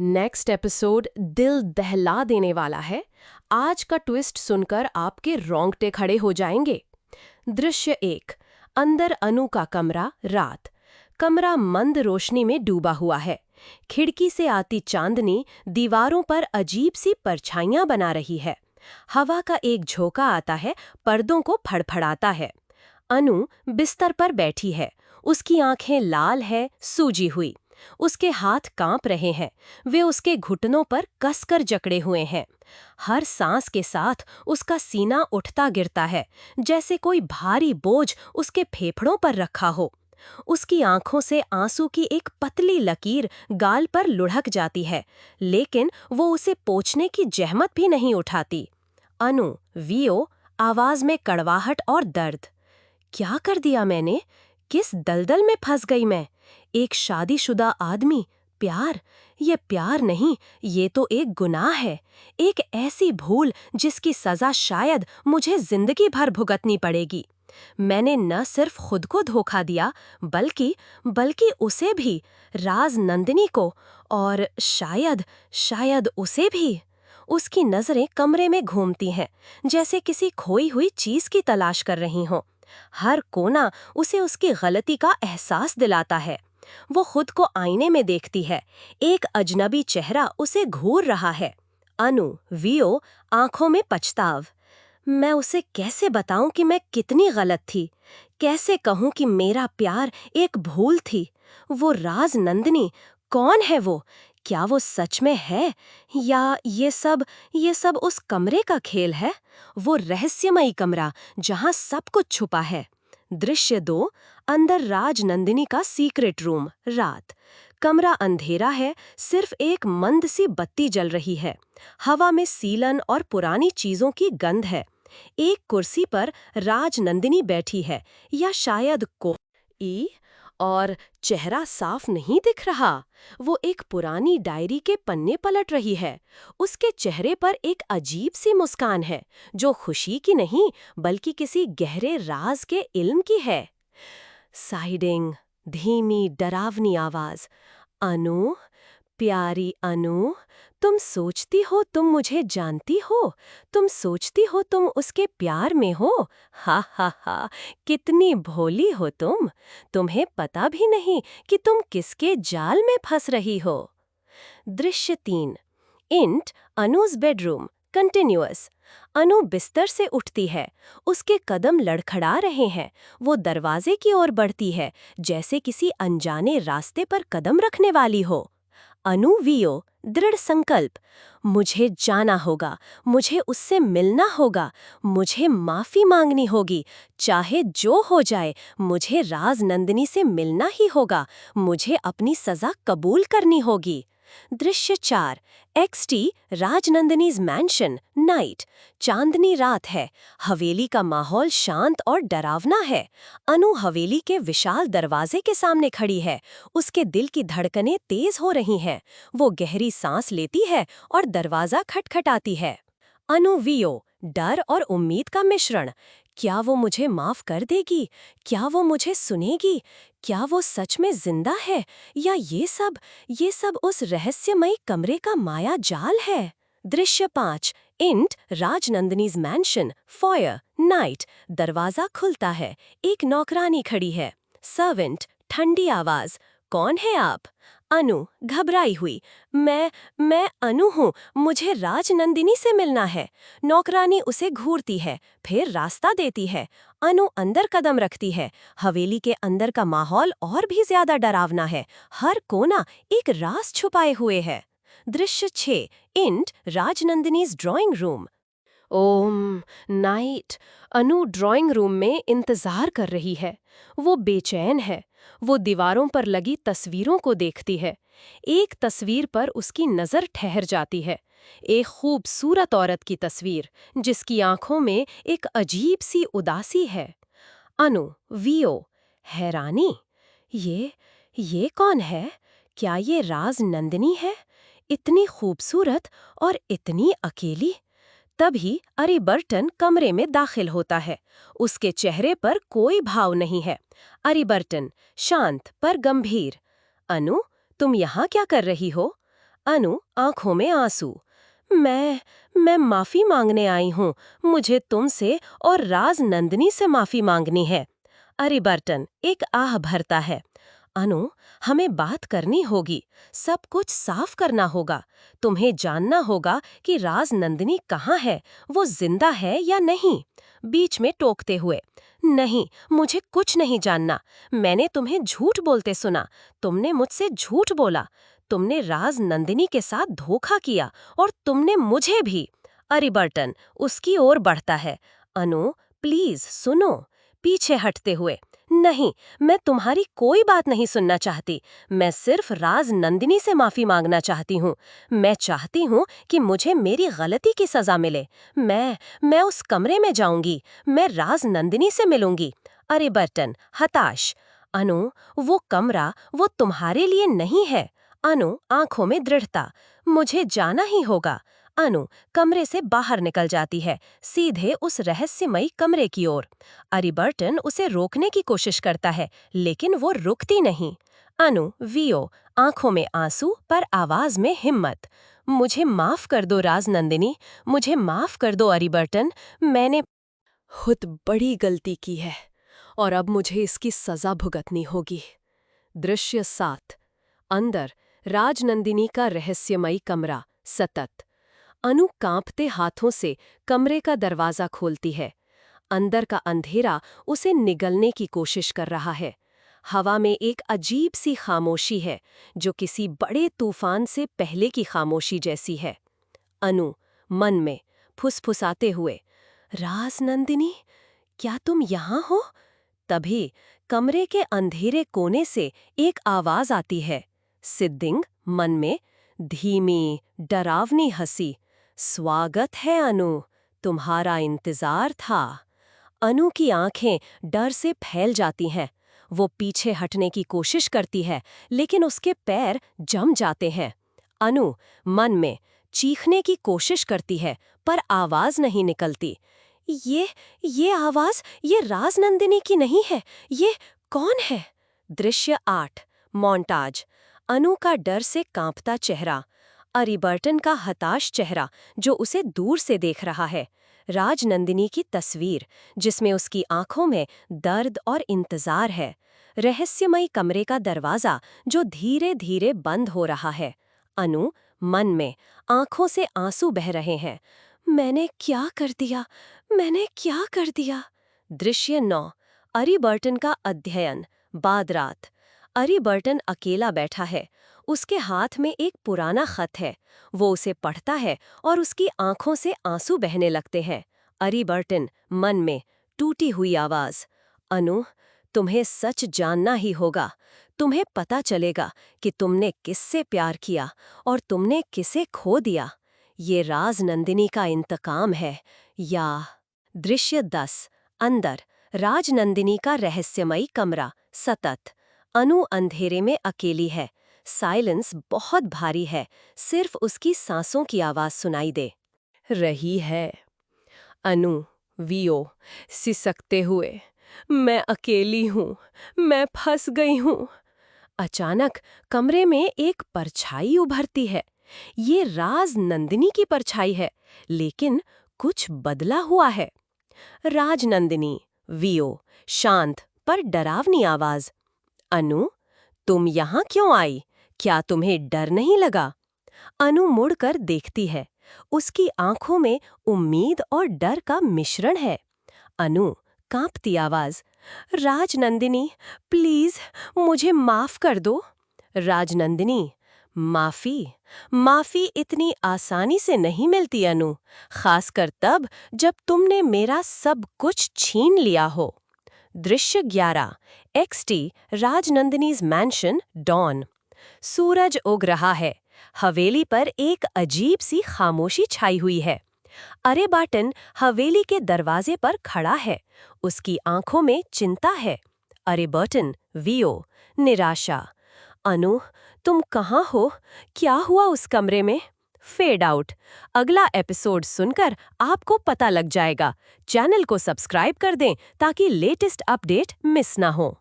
Next episode दिल दहला देने वाला है। आज का ट्विस्ट सुनकर आपके रोंगटे खड़े हो जाएंगे। दृश्य 1। अंदर अनु का कमरा, रात। कमरा मंद रोशनी में डूबा हुआ है। खिड़की से आती चांदनी दीवारों पर अजीब सी परछाइयां बना रही है। हवा का एक झोंका आता है, पर्दों को फड़फड़ाता है। अनु बिस्तर पर बैठी है। उसकी आंखें लाल है, सूजी हुई। उसके हाथ कांप रहे हैं। वे उसके घुटनों पर कसकर जकड़े हुए हैं। हर सांस के साथ उसका सीना उठता गिरता है, जैसे कोई भारी बोझ उसके फेफड़ों पर रखा हो। उसकी आंखों से आंसू की एक पतली लकीर गाल पर लुढ़क जाती है, लेकिन वो उसे पोंछने की जहमत भी नहीं उठाती। अनु, वियो, आवाज में कड़वाहट और दर्द। क्या कर दिया मैंने? किस दलदल में फंस गई मैं? एक शादीशुदा आदमी, प्यार? ये प्यार नहीं, ये तो एक गुनाह है। एक ऐसी भूल जिसकी सजा शायद मुझे जिंदगी भर भुगतनी पड़ेगी। मैंने न सिर्फ खुद को धोखा दिया, बल्कि उसे भी, राज नंदिनी को, और शायद उसे भी। उसकी नजरें कमरे में घूमती हैं, जैसे किसी खोई हुई चीज की तलाश कर रही हों। हर कोना उसे उसकी गलती का एहसास दिलाता है। वो खुद को आईने में देखती है। एक अजनबी चेहरा उसे घूर रहा है। अनु, वियो, आंखों में पछताव। मैं उसे कैसे बताऊं कि मैं कितनी गलत थी? कैसे कहूं कि मेरा प्यार एक भूल थी? वो राज नंदिनी, कौन है वो? क्या वो सच में है, या ये सब उस कमरे का खेल है? वो रहस्यमयी कमरा जहां सब कुछ छुपा है। दृश्य 2। अंदर राज नंदिनी का सीक्रेट रूम, रात। कमरा अंधेरा है, सिर्फ एक मंद सी बत्ती जल रही है। हवा में सीलन और पुरानी चीजों की गंध है। एक कुर्सी पर राज नंदिनी बैठी है, या शायद कोई, और चेहरा साफ नहीं दिख रहा। वो एक पुरानी डायरी के पन्ने पलट रही है। उसके चेहरे पर एक अजीब सी मुस्कान है, जो खुशी की नहीं बल्कि किसी गहरे राज के इल्म की है। साइडिंग, धीमी डरावनी आवाज। अनु, प्यारी अनु, तुम सोचती हो तुम मुझे जानती हो? तुम सोचती हो तुम उसके प्यार में हो? हा हा हा, कितनी भोली हो तुम! तुम्हें पता भी नहीं कि तुम किसके जाल में फंस रही हो। दृश्य 3। इंट, अनुज बेडरूम, कंटिन्यूअस। अनु बिस्तर से उठती है। उसके कदम लड़खड़ा रहे हैं। वो दरवाजे की ओर बढ़ती है, जैसे किसी अनजाने रास्ते पर कदम रखने वाली हो। अनु, वियो, दृढ़ संकल्प। मुझे जाना होगा, मुझे उससे मिलना होगा, मुझे माफी मांगनी होगी। चाहे जो हो जाए, मुझे राज नंदिनी से मिलना ही होगा। मुझे अपनी सजा कबूल करनी होगी। दृश्य 4। XT, Rajnandini's mansion, night. चांदनी रात है। हवेली का माहौल शांत और डरावना है। अनु हवेली के विशाल दरवाजे के सामने खड़ी है। उसके दिल की धड़कनें तेज हो रही हैं। वो गहरी सांस लेती है और दरवाजा खटखटाती है। अनु, वियो, डर और उम्मीद का मिश्रण। क्या वो मुझे माफ कर देगी? क्या वो मुझे सुनेगी? क्या वो सच में जिंदा है, या ये सब उस रहस्यमयी कमरे का माया जाल है? दृश्य 5। Int, Rajnandini's mansion, foyer, night. दरवाजा खुलता है। एक नौकरानी खड़ी है। सर्वेंट, ठंडी आवाज। कौन है आप? अनु, घबराई हुई। मैं अनु हूँ, मुझे राजनंदिनी से मिलना है। नौकरानी उसे घूरती है, फिर रास्ता देती है। अनु अंदर कदम रखती है। हवेली के अंदर का माहौल और भी ज्यादा डरावना है। हर कोना एक राज छुपाए हुए है। दृश्य 6। Int, Rajnandini's drawing room. ओम, नाइट। अनु ड्राइंग रूम में इंतजार कर रही है। वो बेचैन है। वो दीवारों पर लगी तस्वीरों को देखती है। एक तस्वीर पर उसकी नजर ठहर जाती है। एक खूबसूरत औरत की तस्वीर, जिसकी आंखों में एक अजीब सी उदासी है। अनु, वियो, हैरानी। ये कौन है? क्या ये राज नंदिनी है? इतनी खूबसूरत और इतनी अकेली। तभी अरिबर्टन कमरे में दाखिल होता है। उसके चेहरे पर कोई भाव नहीं है। अरिबर्टन, शांत पर गंभीर। अनु, तुम यहाँ क्या कर रही हो? अनु, आंखों में आंसू। मैं माफी मांगने आई हूँ। मुझे तुमसे और राज नंदिनी से माफी मांगनी है। अरिबर्टन एक आह भरता है। अनु, हमें बात करनी होगी। सब कुछ साफ करना होगा। तुम्हें जानना होगा कि राज नंदिनी कहाँ है, वो जिंदा है या नहीं। बीच में टोकते हुए, नहीं, मुझे कुछ नहीं जानना। मैंने तुम्हें झूठ बोलते सुना। तुमने मुझसे झूठ बोला। तुमने राज नंदिनी के साथ धोखा किया और तुमने मुझे भी। अरिबर्टन उसकी ओर बढ़ता है। अनु, प्लीज सुनो। पीछे हटते हुए, नहीं, मैं तुम्हारी कोई बात नहीं सुनना चाहती। मैं सिर्फ राज नंदिनी से माफी मांगना चाहती हूँ। मैं चाहती हूँ कि मुझे मेरी गलती की सजा मिले। मैं उस कमरे में जाऊंगी। मैं राज नंदिनी से मिलूंगी। अरिबर्टन हताश, अनु, वो कमरा वो तुम्हारे लिए नहीं है। अनु, आंखों में दृढ़ता, मुझे जाना ही होगा। अनु कमरे से बाहर निकल जाती है, सीधे उस रहस्यमयी कमरे की ओर। अरिबर्टन उसे रोकने की कोशिश करता है, लेकिन वो रुकती नहीं। अनु, वीओ, आंखों में आंसू पर आवाज में हिम्मत। मुझे माफ कर दो राज नंदिनी, मुझे माफ कर दो अरिबर्टन। मैंने खुद बड़ी गलती की है और अब मुझे इसकी सजा भुगतनी होगी। दृश्य 7। अंदर राजनंदिनी का रहस्यमयी कमरा सतत। अनु कांपते हाथों से कमरे का दरवाजा खोलती है। अंदर का अंधेरा उसे निगलने की कोशिश कर रहा है। हवा में एक अजीब सी खामोशी है, जो किसी बड़े तूफान से पहले की खामोशी जैसी है। अनु मन में फुसफुसाते हुए, राजनंदिनी, क्या तुम यहाँ हो? तभी कमरे के अंधेरे कोने से एक आवाज आती है। सिद्धिंग मन में, धीमी डरावनी हंसी। स्वागत है अनु, तुम्हारा इंतजार था। अनु की आंखें डर से फैल जाती हैं। वो पीछे हटने की कोशिश करती है, लेकिन उसके पैर जम जाते हैं। अनु मन में चीखने की कोशिश करती है, पर आवाज नहीं निकलती। ये आवाज ये राजनंदिनी की नहीं है। ये कौन है? दृश्य 8। मोन्टाज। अनु का डर से कांपता चेहरा। अरिबर्टन का हताश चेहरा जो उसे दूर से देख रहा है। राजनंदिनी की तस्वीर जिसमें उसकी आंखों में दर्द और इंतजार है। रहस्यमयी कमरे का दरवाजा जो धीरे धीरे बंद हो रहा है। अनु मन में, आंखों से आंसू बह रहे हैं। मैंने क्या कर दिया? मैंने क्या कर दिया? दृश्य 9। अरिबर्टन का अध्ययन बाद रात। अरिबर्टन अकेला बैठा है। उसके हाथ में एक पुराना खत है। वो उसे पढ़ता है और उसकी आंखों से आंसू बहने लगते हैं। अरिबर्टन मन में, टूटी हुई आवाज, अनु, तुम्हें सच जानना ही होगा। तुम्हें पता चलेगा कि तुमने किससे प्यार किया और तुमने किसे खो दिया। ये राजनंदिनी का इंतकाम है या। दृश्य 10। अंदर राजनंदिनी का रहस्यमयी कमरा सतत। अनु अंधेरे में अकेली है। साइलेंस बहुत भारी है, सिर्फ उसकी सांसों की आवाज सुनाई दे रही है। अनु वीओ सिसकते हुए, मैं अकेली हूँ, मैं फंस गई हूँ। अचानक कमरे में एक परछाई उभरती है। ये राजनंदिनी की परछाई है, लेकिन कुछ बदला हुआ है। राजनंदिनी वीओ शांत पर डरावनी आवाज, अनु, तुम यहाँ क्यों आई? क्या तुम्हें डर नहीं लगा? अनु मुड़कर देखती है। उसकी आंखों में उम्मीद और डर का मिश्रण है। अनु कांपती आवाज, राजनंदिनी, प्लीज मुझे माफ कर दो। राजनंदिनी, माफी इतनी आसानी से नहीं मिलती अनु, खासकर तब जब तुमने मेरा सब कुछ छीन लिया हो। दृश्य 11। XT Rajnandini's mansion dawn. सूरज उग रहा है। हवेली पर एक अजीब सी खामोशी छाई हुई है। अरिबर्टन हवेली के दरवाजे पर खड़ा है। उसकी आंखों में चिंता है। अरिबर्टन वीओ निराशा, अनु, तुम कहाँ हो? क्या हुआ उस कमरे में? Fade out. अगला एपिसोड सुनकर आपको पता लग जाएगा। चैनल को सब्सक्राइब कर दें ताकि लेटेस्ट अपडेट मिस ना हो।